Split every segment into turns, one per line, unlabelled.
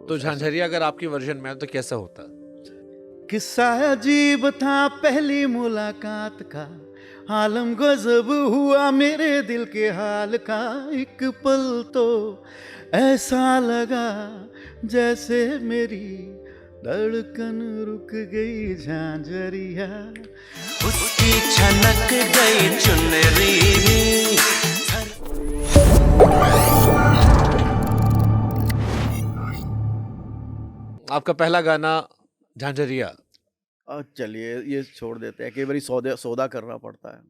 तो झांझरिया अगर आपकी वर्जन में है तो कैसा होता?
किस्सा अजीब था पहली मुलाकात का, आलम गजब हुआ मेरे दिल के हाल का। एक पल तो ऐसा लगा जैसे मेरी धड़कन रुक गई झांझरिया।
उसकी छनक गई चुनरी।
आपका पहला गाना झांझरिया।
चलिए ये छोड़ देते हैं, कई बार सौदा करना पड़ता है,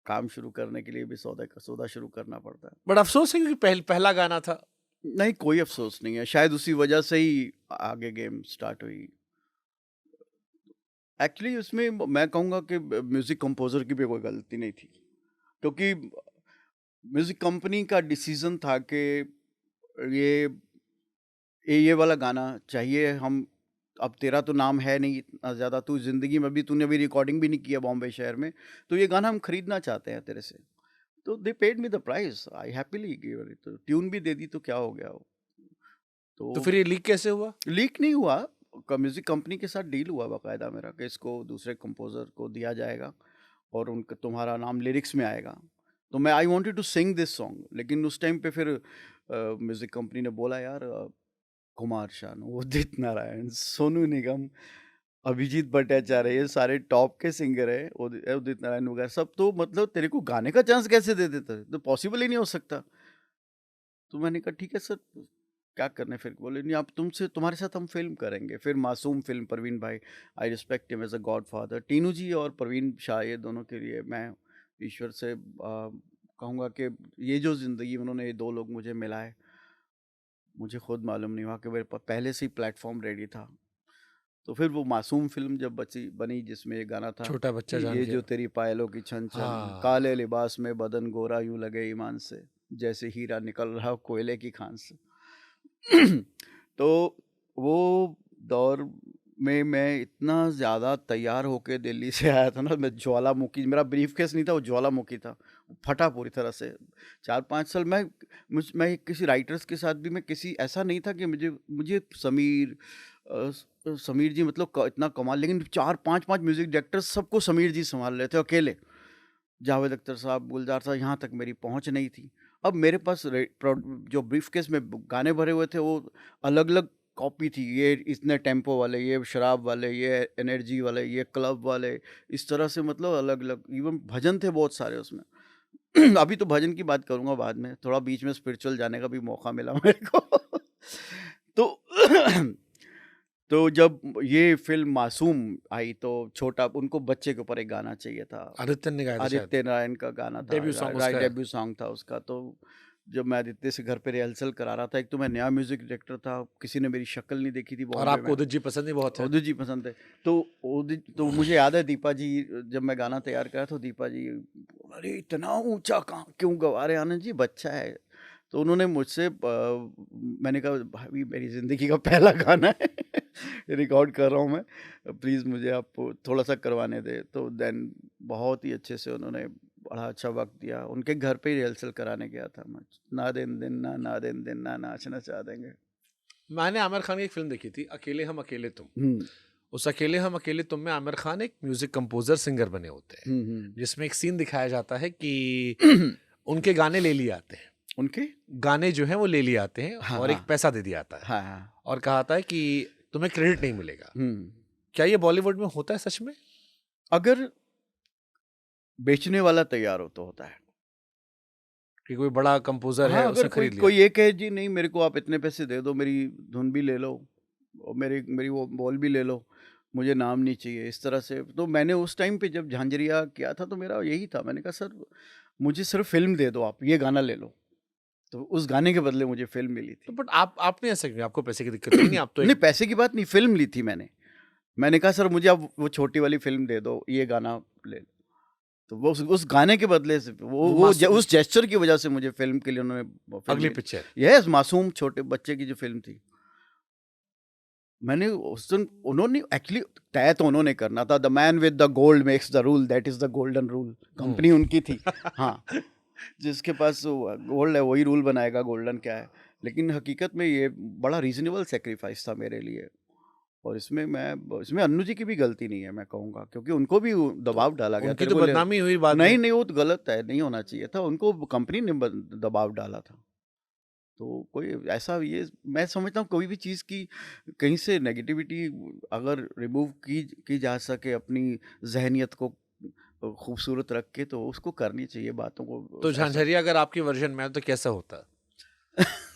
काम शुरू करने के लिए भी सौदा शुरू करना पड़ता है।
बड़ा अफसोस है क्योंकि पहला गाना था।
नहीं, कोई अफसोस नहीं है, शायद उसी वजह से ही आगे गेम स्टार्ट हुई। एक्चुअली उसमें मैं कहूँगा कि म्यूज़िक कंपोज़र की भी कोई गलती नहीं थी, क्योंकि म्यूज़िक कंपनी का डिसीज़न था कि ये वाला गाना चाहिए। हम अब तेरा तो नाम है नहीं इतना ज़्यादा, तू ज़िंदगी में भी तूने अभी रिकॉर्डिंग भी नहीं किया बॉम्बे शहर में, तो ये गाना हम खरीदना चाहते हैं तेरे से। तो दे paid me the price, I happily give it. तो ट्यून भी दे दी तो क्या हो गया वो।
तो फिर ये लीक कैसे हुआ?
लीक नहीं हुआ, म्यूज़िक कंपनी के साथ डील हुआ बाकायदा मेरा कि इसको दूसरे कंपोज़र को दिया जाएगा और उनका तुम्हारा नाम लिरिक्स में आएगा। तो मैं I wanted to sing this song, लेकिन उस टाइम पे फिर म्यूज़िक कंपनी ने बोला यार कुमार शानू, उदित नारायण, सोनू निगम, अभिजीत भट्टाचार्य, ये सारे टॉप के सिंगर हैं, उदित नारायण वगैरह सब, तो मतलब तेरे को गाने का चांस कैसे दे देते? तो पॉसिबल ही नहीं हो सकता। तो मैंने कहा ठीक है सर, क्या करने? फिर बोले नहीं, आप तुम्हारे साथ हम फिल्म करेंगे। फिर मासूम फिल्म, परवीन भाई, I respect him as a godfather. Tinu ji और परवीन शाह, ये दोनों के लिए मैं ईश्वर से कहूँगा कि ये जो ज़िंदगी उन्होंने, ये दो लोग मुझे मिलाए, मुझे खुद मालूम नहीं हुआ कि मेरे पास पहले से ही प्लेटफॉर्म रेडी था। तो फिर वो मासूम फिल्म जब बनी, जिसमें ये गाना था,
छोटा बच्चा जान
ये
गया।
जो तेरी पायलों की छन छन,
हाँ।
काले लिबास में बदन गोरा यूं लगे ईमान से, जैसे हीरा निकल रहा हो कोयले की खान से। तो वो दौर में मैं इतना ज़्यादा तैयार होके दिल्ली से आया था ना, मैं ज्वालामुखी, मेरा ब्रीफकेस नहीं था, वो ज्वालामुखी था, फटा पूरी तरह से। 4-5 साल मैं किसी राइटर्स के साथ भी, मैं किसी ऐसा नहीं था कि मुझे समीर जी मतलब इतना कमाल, लेकिन 4-5 म्यूज़िक डायरेक्टर्स सबको समीर जी संभाल रहे थे अकेले। जावेद अख्तर साहब, गुलजार साहब, यहाँ तक मेरी पहुँच नहीं थी। अब मेरे पास जो ब्रीफकेस में गाने भरे हुए थे, वो अलग-अलग कॉपी थी, ये इतने टेम्पो वाले, ये शराब वाले, ये एनर्जी वाले, ये क्लब वाले, इस तरह से मतलब अलग-अलग। इवन भजन थे बहुत सारे उसमें। अभी तो भजन की बात करूँगा बाद में, थोड़ा बीच में स्पिरिचुअल जाने का भी मौका मिला मेरे को। तो तो जब ये फिल्म मासूम आई तो छोटा, उनको बच्चे के ऊपर एक गाना चाहिए था,
आदित्य ने गाया था शायद।
आदित्य नारायण का गाना था,
डेब्यू सॉन्ग उसका है।
डेब्यू सॉन्ग था उसका। तो जब मैं आदित्य से घर पे रिहर्सल करा रहा था, एक तो मैं नया म्यूजिक डायरेक्टर था, किसी ने मेरी शक्ल नहीं देखी थी
और
बॉम्बे
आपको
में।
उदित जी पसंद ही बहुत है।
उदित जी पसंद है। तो मुझे याद है दीपा जी, जब मैं गाना तैयार करा तो दीपा जी, अरे इतना ऊंचा कहाँ क्यों गवा रहे आनंद जी, बच्चा है। तो उन्होंने मुझसे मैंने कहा भाई मेरी ज़िंदगी का पहला गाना है, रिकॉर्ड कर रहा हूँ मैं, प्लीज़ मुझे आप थोड़ा सा करवाने दे। तो देन बहुत ही अच्छे से उन्होंने बड़ा अच्छा वक्त दिया। उनके घर पे ही रिहर्सल कराने गया था मैं। ना दिन दिन ना दिन दिन ना नाचना चाह देंगे।
मैंने आमिर खान की एक फिल्म देखी थी, अकेले हम अकेले तुम। उस अकेले हम अकेले तुम में आमिर खान एक म्यूजिक कंपोजर सिंगर बने होते हैं, जिसमें एक सीन दिखाया जाता है कि उनके गाने ले लिए आते हैं,
उनके
गाने जो हैं वो ले लिए आते हैं,
हाँ,
और एक
हाँ।
पैसा दे दिया जाता है,
हाँ,
और कहा था कि तुम्हें क्रेडिट नहीं मिलेगा। क्या ये बॉलीवुड में होता है सच में?
अगर बेचने वाला तैयार हो तो होता है
कि कोई बड़ा कंपोजर है,
हाँ,
उसने
अगर
खरीद लिया।
कोई ये कहे जी नहीं मेरे को आप इतने पैसे दे दो, मेरी धुन भी ले लो और मेरी वो बॉल भी ले लो, मुझे नाम नहीं चाहिए, इस तरह से। तो मैंने उस टाइम पे जब झांझरिया किया था तो मेरा यही था, मैंने कहा सर मुझे सिर्फ फिल्म दे दो, आप ये गाना ले लो। तो उस गाने के बदले मुझे फिल्म मिली
तो
थी।
बट आपने ऐसा क्यों? आपको पैसे की दिक्कत तो नहीं? आप तो
नहीं, पैसे की बात नहीं, फिल्म ली थी मैंने कहा सर मुझे अब वो छोटी वाली फिल्म दे दो, ये गाना ले लो। तो वो उस गाने के बदले से उस जेस्चर की वजह से मुझे फिल्म के लिए उन्होंने
अगली पिक्चर।
यस, मासूम छोटे बच्चे की जो फिल्म थी, मैंने उस दिन, उन्होंने एक्चुअली तय तो उन्होंने करना था, the man with the gold makes the rule, that is the golden rule, company उनकी थी। हाँ, जिसके पास गोल्ड है वही रूल बनाएगा, गोल्डन क्या है। लेकिन हकीकत में ये बड़ा रीजनेबल सेक्रीफाइस था मेरे लिए। और इसमें अन्नू जी की भी गलती नहीं है, मैं कहूँगा, क्योंकि उनको भी दबाव डाला गया।
उनकी
तेरे
तो
को
बदनामी हुई बाद
नहीं
में।
नहीं, वो तो गलत है, नहीं होना चाहिए था, उनको कंपनी ने दबाव डाला था। तो कोई ऐसा, ये मैं समझता हूँ कोई भी चीज़ की कहीं से नेगेटिविटी अगर रिमूव की जा सके अपनी जहनियत को खूबसूरत रख के, तो उसको करनी चाहिए बातों को।
तो
ऐसा
झांझरिया अगर आपकी वर्जन में है तो कैसा होता?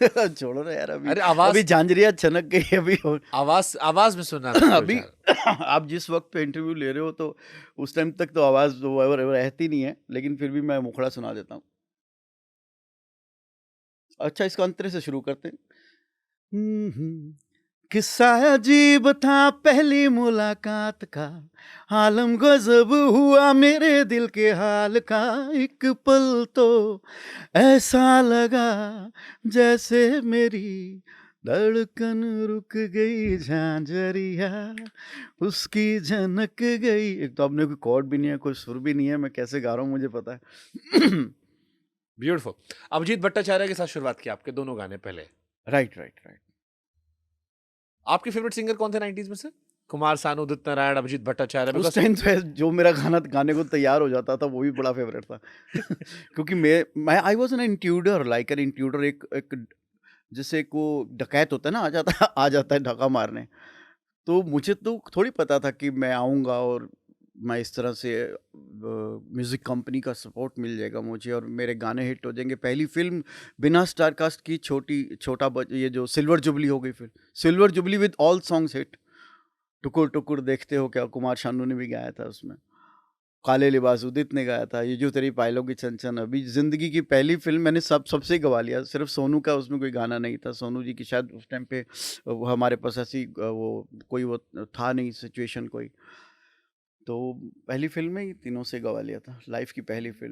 छोड़ो ना यार, अभी
अरे आवाज
अभी झांझरिया छनक गई अभी।
आवाज में सुनना था
अभी आप जिस वक्त पे इंटरव्यू ले रहे हो तो उस टाइम तक तो आवाज वो रहती नहीं है, लेकिन फिर भी मैं मुखड़ा सुना देता हूँ। अच्छा, इसको अंतरे से शुरू करते हैं। किस्सा अजीब था पहली मुलाकात का, आलम गजब हुआ मेरे दिल के हाल का। एक पल तो ऐसा लगा जैसे मेरी धड़कन रुक गई, झांझरिया उसकी झनक गई। एक तो आपने कोई कॉर्ड भी नहीं है, कोई सुर भी नहीं है, मैं कैसे गा रहा हूँ मुझे पता है।
ब्यूटीफुल। अभिजीत भट्टाचार्य के साथ शुरुआत की आपके दोनों गाने पहले।
राइट।
आपके फेवरेट सिंगर कौन थे 90s में से? कुमार सानू, उदित नारायण, अभिजीत भट्टाचार्य?
उस टाइम पे जो मेरा गाना गाने को तैयार हो जाता था वो भी बड़ा फेवरेट था। क्योंकि मैं I was an intruder, like an intruder. एक जैसे को डकैत होता है ना, आ जाता है ढका मारने। तो मुझे तो थोड़ी पता था कि मैं आऊँगा और मैं इस तरह से म्यूज़िक कंपनी का सपोर्ट मिल जाएगा मुझे और मेरे गाने हिट हो जाएंगे। पहली फिल्म बिना स्टार कास्ट की, ये जो सिल्वर जुबली हो गई film, silver jubilee with all songs hit. टुकुर टुकुर देखते हो क्या, कुमार शानू ने भी गाया था उसमें। काले लिबास उदित ने गाया था। ये जो तेरी पायलों की छन अभी जिंदगी की पहली फिल्म मैंने सबसे गवा लिया। सिर्फ सोनू का उसमें कोई गाना नहीं था। सोनू जी की शायद उस टाइम पे वो हमारे पास ऐसी वो था नहीं सिचुएशन कोई। तो पहली फिल्म में ही तीनों से गवा लिया था, लाइफ की पहली फिल्म।